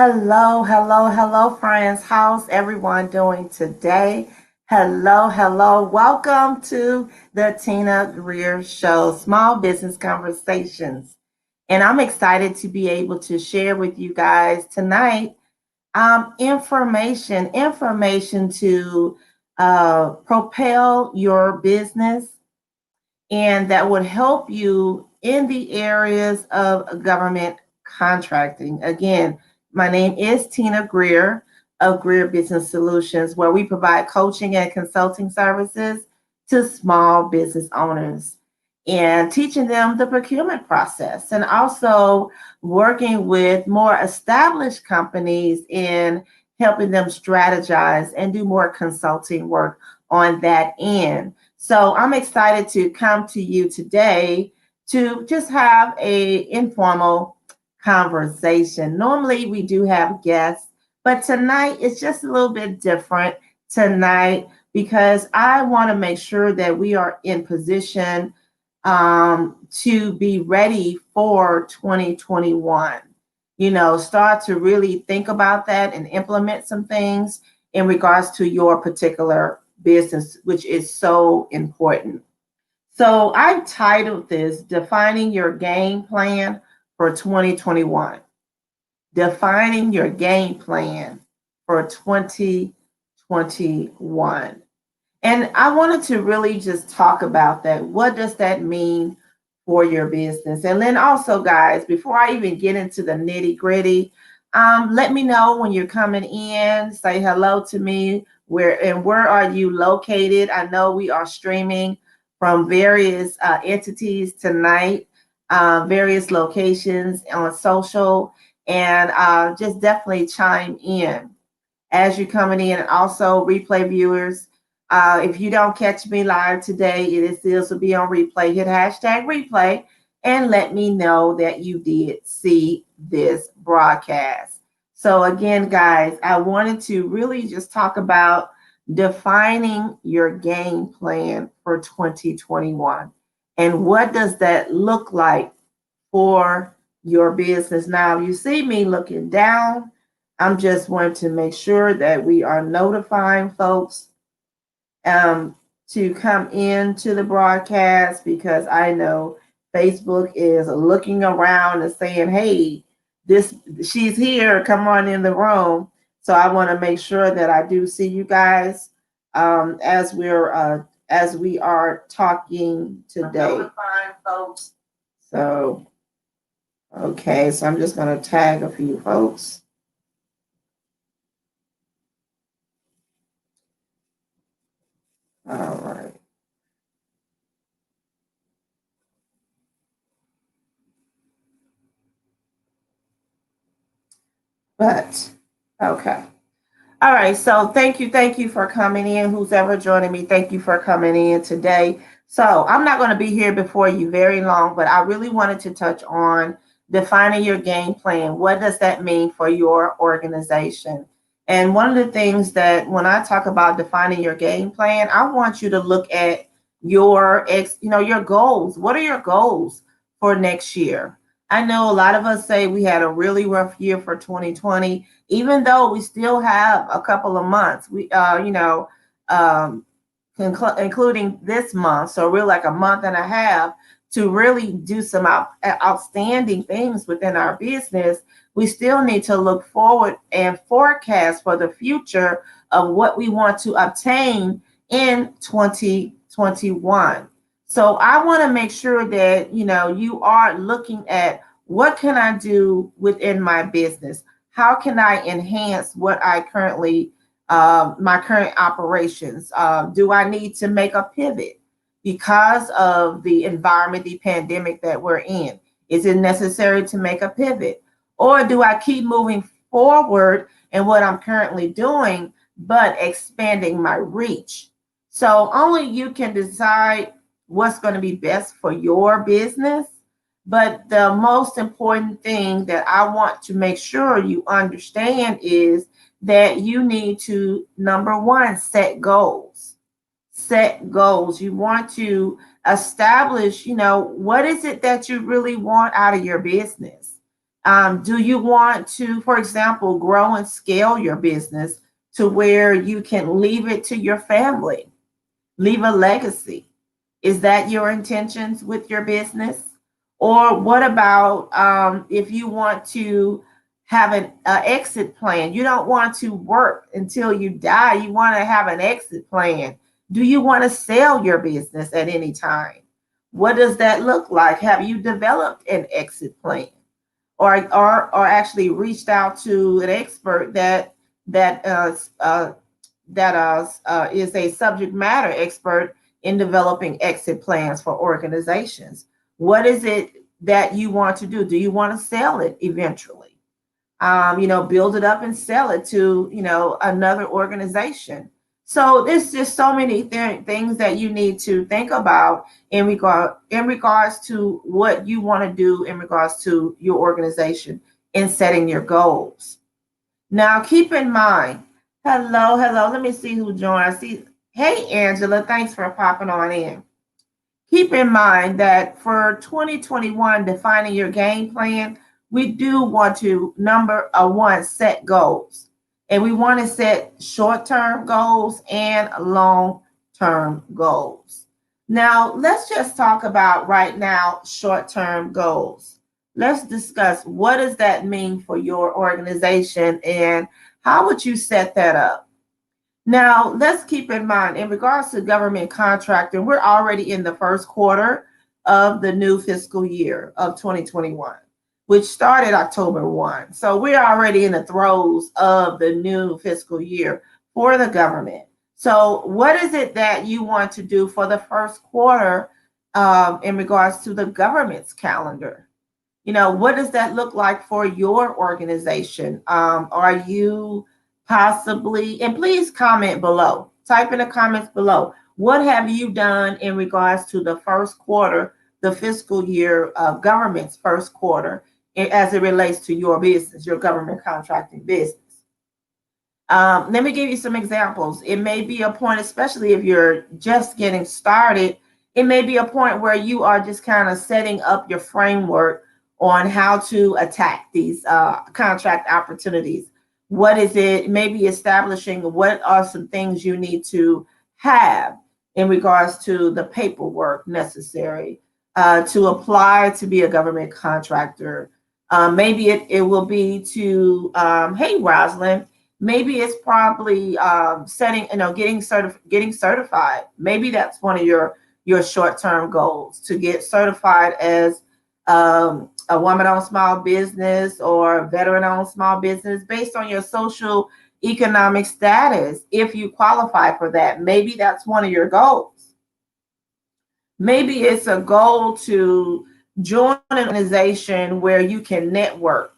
Hello, hello, hello, friends. How's everyone doing today? Hello, hello. Welcome to the Tina Greer Show, Small Business Conversations. And I'm excited to be able to share with you guys tonight information to propel your business and that would help you in the areas of government contracting. Again, my name is Tina Greer of Greer Business Solutions, where we provide coaching and consulting services to small business owners and teaching them the procurement process and also working with more established companies in helping them strategize and do more consulting work on that end. So I'm excited to come to you today to just have a informal conversation. Normally we do have guests, but tonight it's just a little bit different tonight because I want to make sure that we are in position to be ready for 2021. Start to really think about that and implement some things in regards to your particular business, which is so important. So I titled this Defining Your Game Plan for 2021. Defining your game plan for 2021. And I wanted to really just talk about that. What does that mean for your business? And then also, guys, before I even get into the nitty gritty, let me know when you're coming in. Say hello to me. Where are you located? I know we are streaming from various entities tonight, various locations on social, and just definitely chime in as you're coming in. And also, replay viewers, if you don't catch me live today, it is will be on replay. Hit hashtag replay and let me know that you did see this broadcast. So again, guys, I wanted to really just talk about defining your game plan for 2021. And what does that look like for your business? Now, you see me looking down. I'm just wanting to make sure that we are notifying folks to come into the broadcast because I know Facebook is looking around and saying, "Hey, this she's here. Come on in the room." So I want to make sure that I do see you guys as we are talking today, folks. So okay, so I'm just going to tag a few folks. All right. But okay. All right. So thank you for coming in. Who's ever joining me, thank you for coming in today. So I'm not going to be here before you very long, but I really wanted to touch on defining your game plan. What does that mean for your organization? And one of the things that when I talk about defining your game plan, I want you to look at your goals. What are your goals for next year? I know a lot of us say we had a really rough year for 2020, even though we still have a couple of months. Um, including this month, so we're like a month and a half to really do some outstanding things within our business. We still need to look forward and forecast for the future of what we want to obtain in 2021. So I want to make sure that you are looking at what can I do within my business? How can I enhance what I currently my current operations? Do I need to make a pivot because of the environment, the pandemic that we're in? Is it necessary to make a pivot? Or do I keep moving forward in what I'm currently doing, but expanding my reach? So only you can decide what's going to be best for your business. But the most important thing that I want to make sure you understand is that you need to, number one, set goals. Set goals. You want to establish, what is it that you really want out of your business? Do you want to, for example, grow and scale your business to where you can leave it to your family, leave a legacy? Is that your intentions with your business? Or what about if you want to have an exit plan? You don't want to work until you die. You want to have an exit plan. Do you want to sell your business at any time? What does that look like? Have you developed an exit plan? Or actually reached out to an expert that is a subject matter expert in developing exit plans for organizations. What is it that you want to do? Do you want to sell it eventually? Build it up and sell it to, another organization. So there's just so many things that you need to think about in regards to what you want to do in regards to your organization in setting your goals. Now, keep in mind, hello. Let me see who joined. I see, hey, Angela, thanks for popping on in. Keep in mind that for 2021, defining your game plan, we do want to, number one, set goals. And we want to set short-term goals and long-term goals. Now, let's just talk about right now short-term goals. Let's discuss what does that mean for your organization and how would you set that up? Now, let's keep in mind, in regards to government contracting, we're already in the first quarter of the new fiscal year of 2021, which started October 1. So we're already in the throes of the new fiscal year for the government. So what is it that you want to do for the first quarter in regards to the government's calendar? What does that look like for your organization? Are you possibly, and please comment below, type in the comments below, what have you done in regards to the first quarter, the fiscal year of government's first quarter, as it relates to your business, your government contracting business? Let me give you some examples. It may be a point, especially if you're just getting started, it may be a point where you are just kind of setting up your framework on how to attack these contract opportunities. What is it? Maybe establishing what are some things you need to have in regards to the paperwork necessary to apply to be a government contractor. Maybe it will be to, hey, Rosalind, maybe it's probably getting certified. Maybe that's one of your short-term goals, to get certified as a woman-owned small business or veteran-owned small business based on your social economic status. If you qualify for that, maybe that's one of your goals. Maybe it's a goal to join an organization where you can network,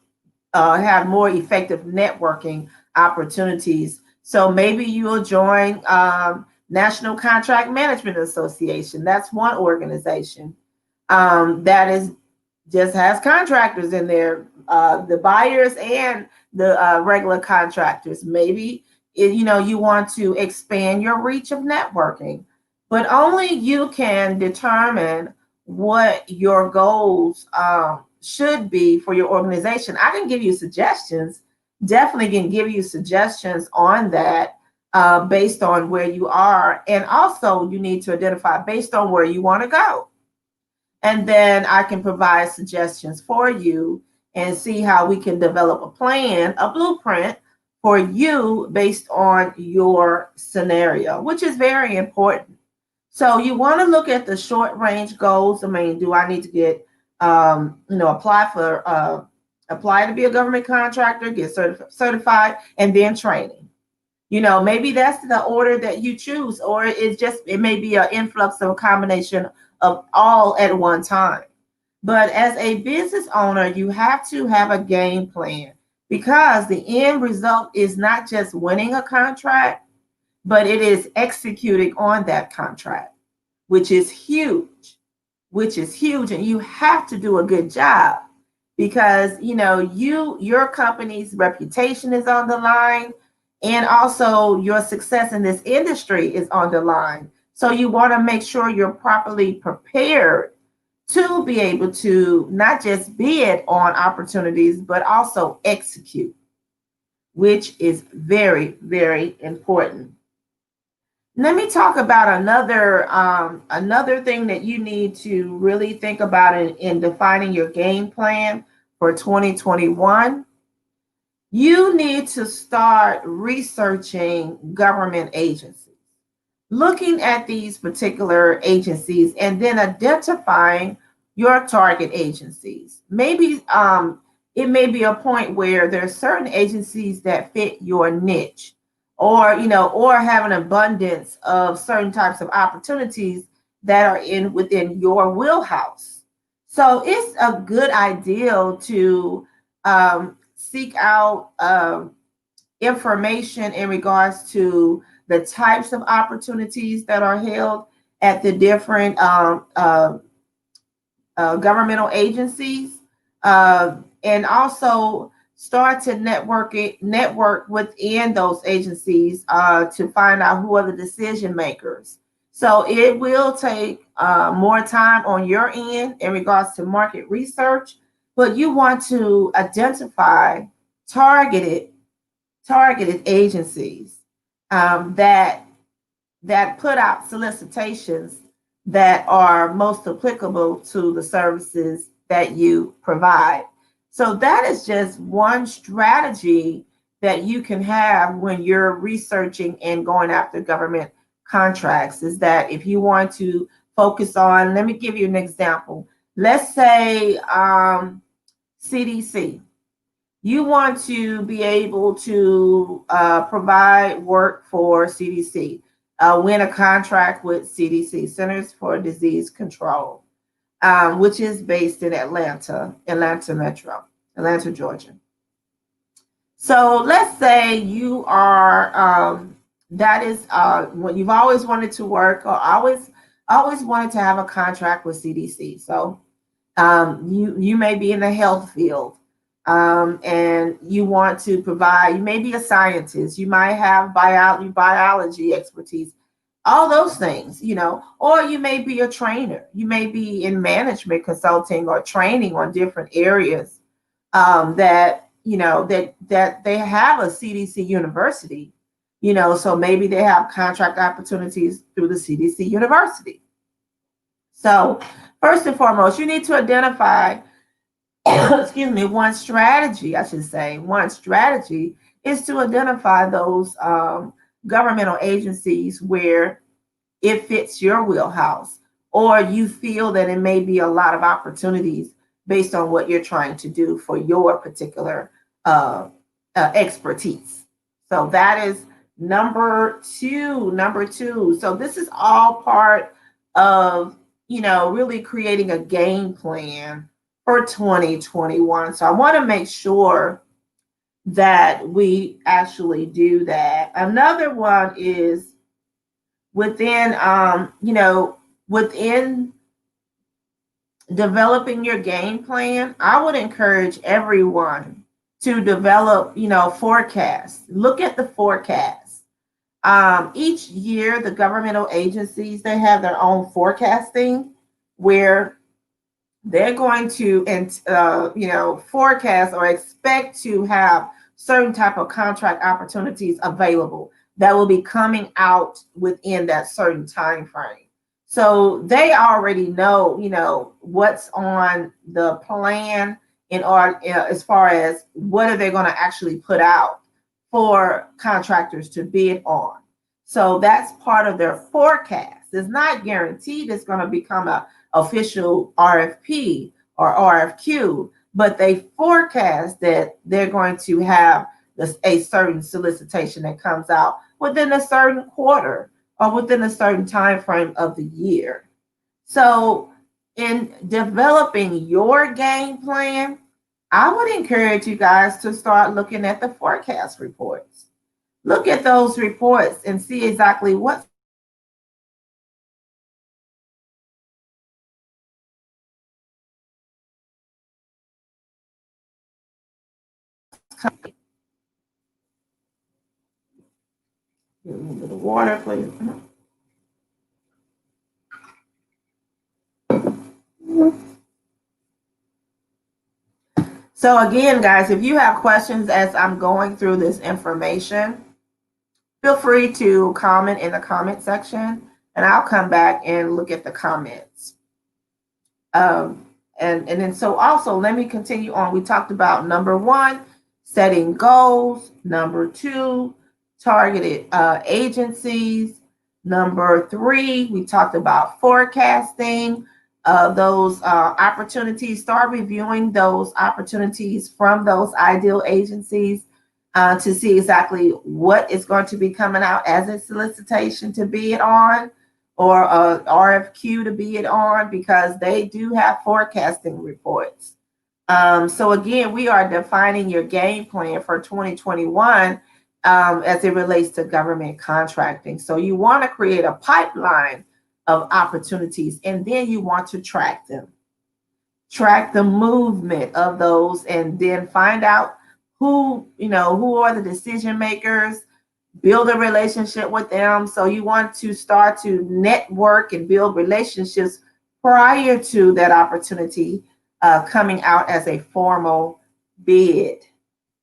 have more effective networking opportunities. So maybe you'll join National Contract Management Association. That's one organization that is just has contractors in there, the buyers and the regular contractors. Maybe you want to expand your reach of networking, but only you can determine what your goals should be for your organization. I can give you suggestions, definitely can give you suggestions on that based on where you are. And also you need to identify based on where you want to go. And then I can provide suggestions for you and see how we can develop a plan, a blueprint for you based on your scenario, which is very important. So you want to look at the short range goals. I mean, do I need to get, apply to be a government contractor, get certified, and then training? Maybe that's the order that you choose, or it may be an influx of a combination of all at one time. But as a business owner, you have to have a game plan, because the end result is not just winning a contract, but it is executing on that contract, which is huge, and you have to do a good job, because your company's reputation is on the line, and also your success in this industry is on the line. So you want to make sure you're properly prepared to be able to not just bid on opportunities, but also execute, which is very, very important. Let me talk about another thing that you need to really think about in defining your game plan for 2021. You need to start researching government agencies, looking at these particular agencies, and then identifying your target agencies. Maybe it may be a point where there's certain agencies that fit your niche, or or have an abundance of certain types of opportunities that are in within your wheelhouse. So it's a good idea to seek out information in regards to the types of opportunities that are held at the different governmental agencies, and also start to network within those agencies to find out who are the decision makers. So it will take more time on your end in regards to market research, but you want to identify targeted targeted agencies that put out solicitations that are most applicable to the services that you provide. So that is just one strategy that you can have when you're researching and going after government contracts, is that if you want to focus on, let me give you an example. Let's say CDC. You want to be able to provide work for CDC, win a contract with CDC, Centers for Disease Control, which is based in Atlanta Metro, Atlanta, Georgia. So let's say you are, that is what you've always wanted to work, or always wanted to have a contract with CDC. So you may be in the health field, and you want to provide, you may be a scientist, you might have biology expertise, all those things, or you may be a trainer, you may be in management consulting or training on different areas, that that they have a CDC university, so maybe they have contract opportunities through the CDC university. So first and foremost, you need to identify excuse me, one strategy, I should say, one strategy is to identify those governmental agencies where it fits your wheelhouse, or you feel that it may be a lot of opportunities based on what you're trying to do for your particular expertise. So that is number two. Number two. So this is all part of, really creating a game plan for 2021. So I want to make sure that we actually do that. Another one is within, within developing your game plan, I would encourage everyone to develop, forecasts. Look at the forecast. Each year, the governmental agencies, they have their own forecasting where they're going to forecast or expect to have certain type of contract opportunities available that will be coming out within that certain time frame. So they already know, what's on the plan as far as what are they going to actually put out for contractors to bid on. So that's part of their forecast. It's not guaranteed it's going to become a official RFP or RFQ, but they forecast that they're going to have a certain solicitation that comes out within a certain quarter or within a certain time frame of the year. So in developing your game plan, I would encourage you guys to start looking at the forecast reports. Look at those reports and see exactly what's coming. Get a little bit of water, please. So again, guys, if you have questions as I'm going through this information, feel free to comment in the comment section, and I'll come back and look at the comments. And then so also let me continue on. We talked about number one, setting goals. Number two, targeted agencies. Number three, we talked about forecasting those opportunities. Start reviewing those opportunities from those ideal agencies to see exactly what is going to be coming out as a solicitation to bid on or a RFQ to bid on, because they do have forecasting reports. So again, we are defining your game plan for 2021 as it relates to government contracting. So you want to create a pipeline of opportunities, and then you want to track them. Track the movement of those, and then find out who are the decision makers, build a relationship with them. So you want to start to network and build relationships prior to that opportunity coming out as a formal bid.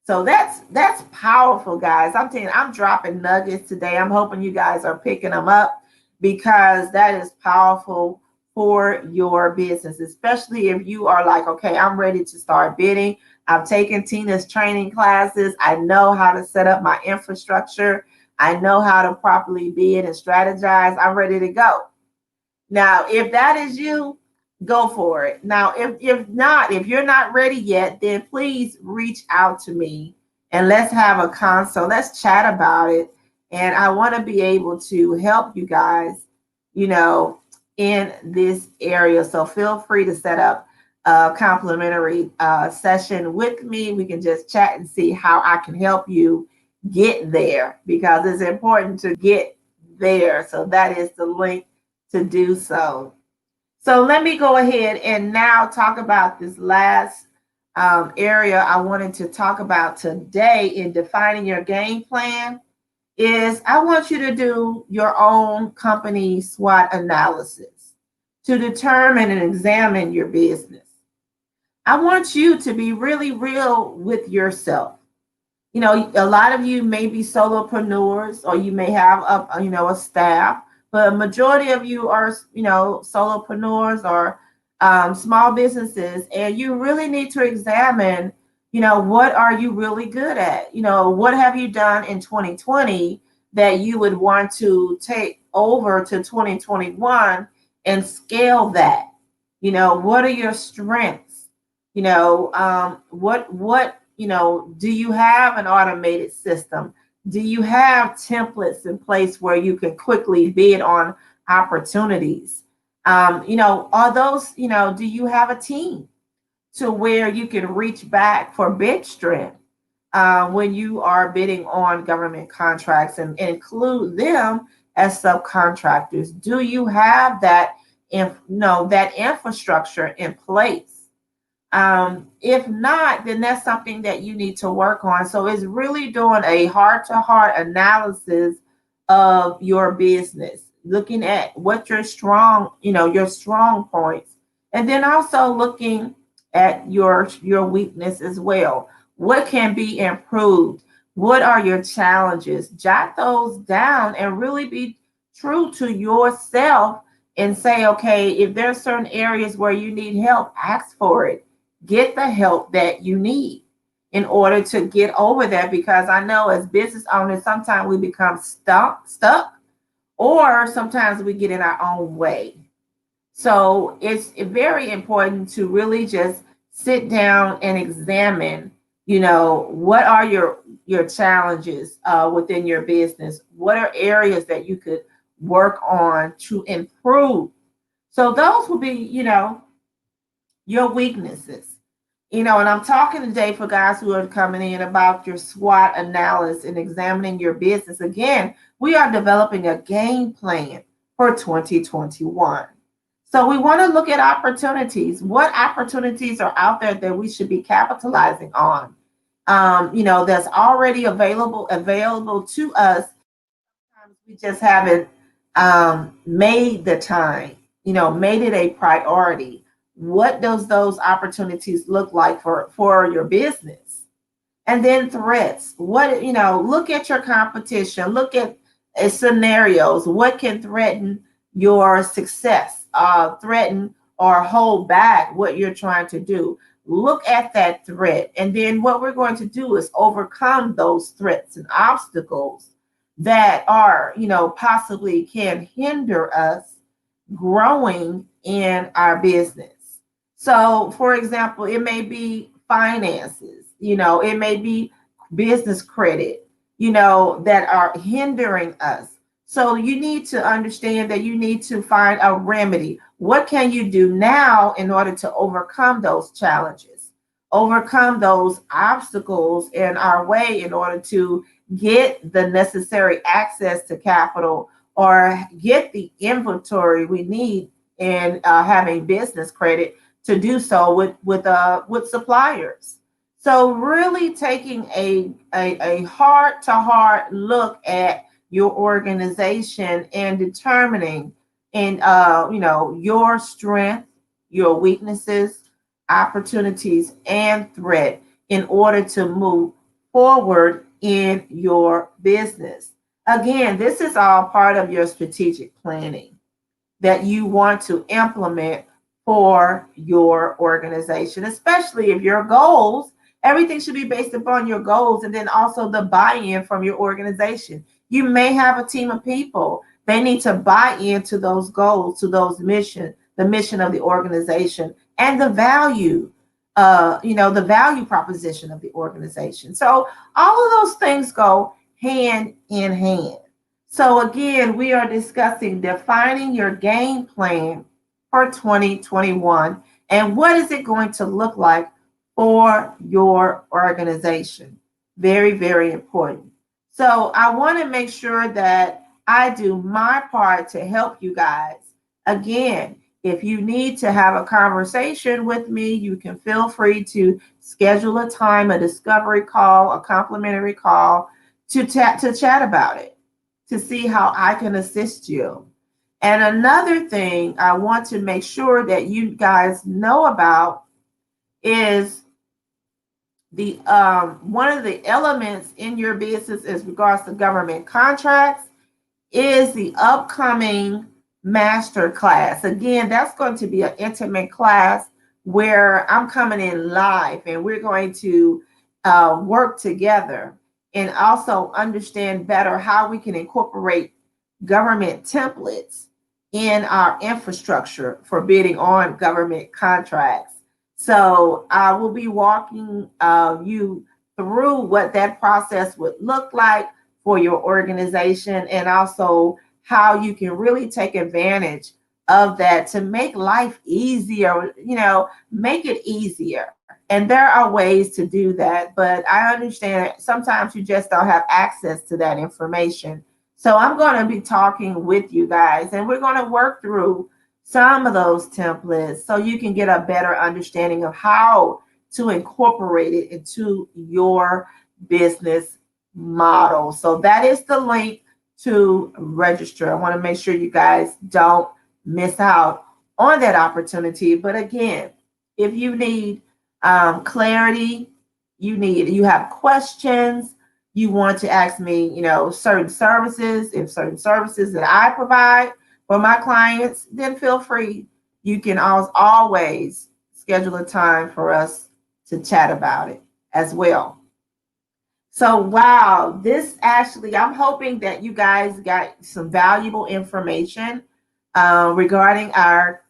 So that's powerful, guys. I'm telling you, I'm dropping nuggets today. I'm hoping you guys are picking them up, because that is powerful for your business, especially if you are like, okay, I'm ready to start bidding. I've taken Tina's training classes. I know how to set up my infrastructure. I know how to properly bid and strategize. I'm ready to go. Now, if that is you, go for it. Now, if you're not ready yet, then please reach out to me and let's have a consult. Let's chat about it. And I want to be able to help you guys, in this area. So feel free to set up a complimentary session with me. We can just chat and see how I can help you get there, because it's important to get there. So that is the link to do so. So let me go ahead and now talk about this last area I wanted to talk about today in defining your game plan. Is I want you to do your own company SWOT analysis to determine and examine your business. I want you to be really real with yourself. A lot of you may be solopreneurs, or you may have a staff, but a majority of you are, solopreneurs or small businesses, and you really need to examine, what are you really good at? What have you done in 2020 that you would want to take over to 2021 and scale that? What are your strengths? Do you have an automated system? Do you have templates in place where you can quickly bid on opportunities? Are those, do you have a team to where you can reach back for bid strength when you are bidding on government contracts and include them as subcontractors? Do you have that, that infrastructure in place? If not, then that's something that you need to work on. So it's really doing a heart-to-heart analysis of your business, looking at what your strong points, and then also looking at your weakness as well. What can be improved? What are your challenges? Jot those down and really be true to yourself and say, okay, if there's certain areas where you need help, ask for it. Get the help that you need in order to get over that, because I know as business owners, sometimes we become stuck, or sometimes we get in our own way. So it's very important to really just sit down and examine, what are your challenges within your business? What are areas that you could work on to improve? So those will be, your weaknesses. And I'm talking today for guys who are coming in about your SWOT analysis and examining your business. Again, we are developing a game plan for 2021. So we want to look at opportunities. What opportunities are out there that we should be capitalizing on? That's already available to us. Sometimes we just haven't made the time, made it a priority. What does those opportunities look like for your business? And then threats. What, look at your competition, look at scenarios. What can threaten your success, threaten or hold back what you're trying to do? Look at that threat. And then what we're going to do is overcome those threats and obstacles that are, possibly can hinder us growing in our business. So, for example, it may be finances, it may be business credit, that are hindering us. So, you need to understand that you need to find a remedy. What can you do now in order to overcome those challenges, overcome those obstacles in our way in order to get the necessary access to capital or get the inventory we need in having business credit to do so with suppliers. So really taking a heart to heart look at your organization and determining and your strength, your weaknesses, opportunities, and threat in order to move forward in your business. Again, this is all part of your strategic planning that you want to implement for your organization, especially if your goals, everything should be based upon your goals and then also the buy-in from your organization. You may have a team of people. They need to buy into those goals, to those mission, the mission of the organization and the value, the value proposition of the organization. So all of those things go hand in hand. So again, we are discussing defining your game plan for 2021 and what is it going to look like for your organization. Very, very important. So I want to make sure that I do my part to help you guys. Again, if you need to have a conversation with me, you can feel free to schedule a time, a discovery call, a complimentary call to chat about it, to see how I can assist you. And another thing I want to make sure that you guys know about is the one of the elements in your business as regards to government contracts is the upcoming master class. Again, that's going to be an intimate class where I'm coming in live and we're going to work together and also understand better how we can incorporate government templates in our infrastructure for bidding on government contracts. So I will be walking you through what that process would look like for your organization and also how you can really take advantage of that to make life easier, make it easier. And there are ways to do that, but I understand sometimes you just don't have access to that information. So I'm going to be talking with you guys and we're going to work through some of those templates so you can get a better understanding of how to incorporate it into your business model. So that is the link to register. I want to make sure you guys don't miss out on that opportunity. But again, if you need clarity, you have questions, you want to ask me, certain services, if certain services that I provide for my clients, then feel free. You can always schedule a time for us to chat about it as well. So, wow, I'm hoping that you guys got some valuable information regarding our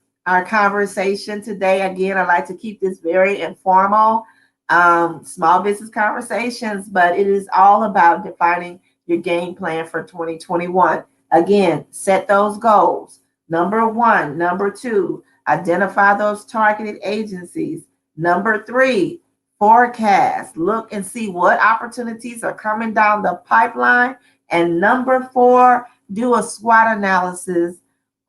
conversation today. Again, I like to keep this very informal, small business conversations, but it is all about defining your game plan for 2021. Again, set those goals. Number 1, number 2, identify those targeted agencies. Number 3, forecast, look and see what opportunities are coming down the pipeline. And number 4, do a SWOT analysis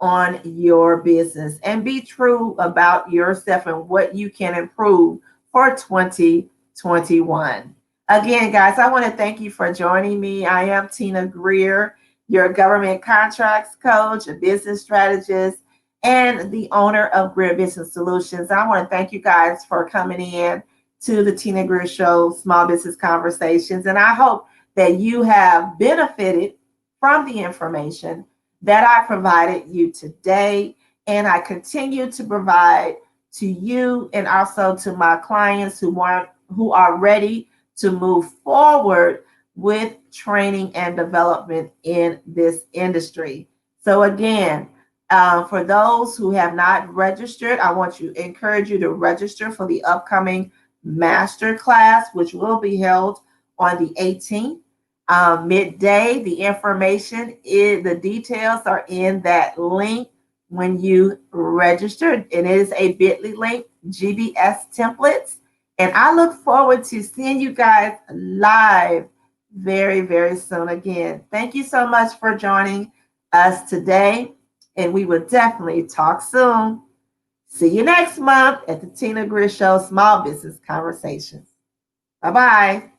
on your business and be true about yourself and what you can improve for 2021. Again, guys, I want to thank you for joining me. I am Tina Greer, your government contracts coach, a business strategist, and the owner of Greer Business Solutions. I want to thank you guys for coming in to the Tina Greer Show Small Business Conversations. And I hope that you have benefited from the information that I provided you today. And I continue to provide to you and also to my clients who are ready to move forward with training and development in this industry. So again, for those who have not registered, I want to encourage you to register for the upcoming master class, which will be held on the 18th, midday. The information is, the details are in that link when you register. It is a bit.ly link, GBS templates. And I look forward to seeing you guys live very, very soon again. Thank you so much for joining us today. And we will definitely talk soon. See you next month at the Tina Greer Show Small Business Conversations. Bye-bye.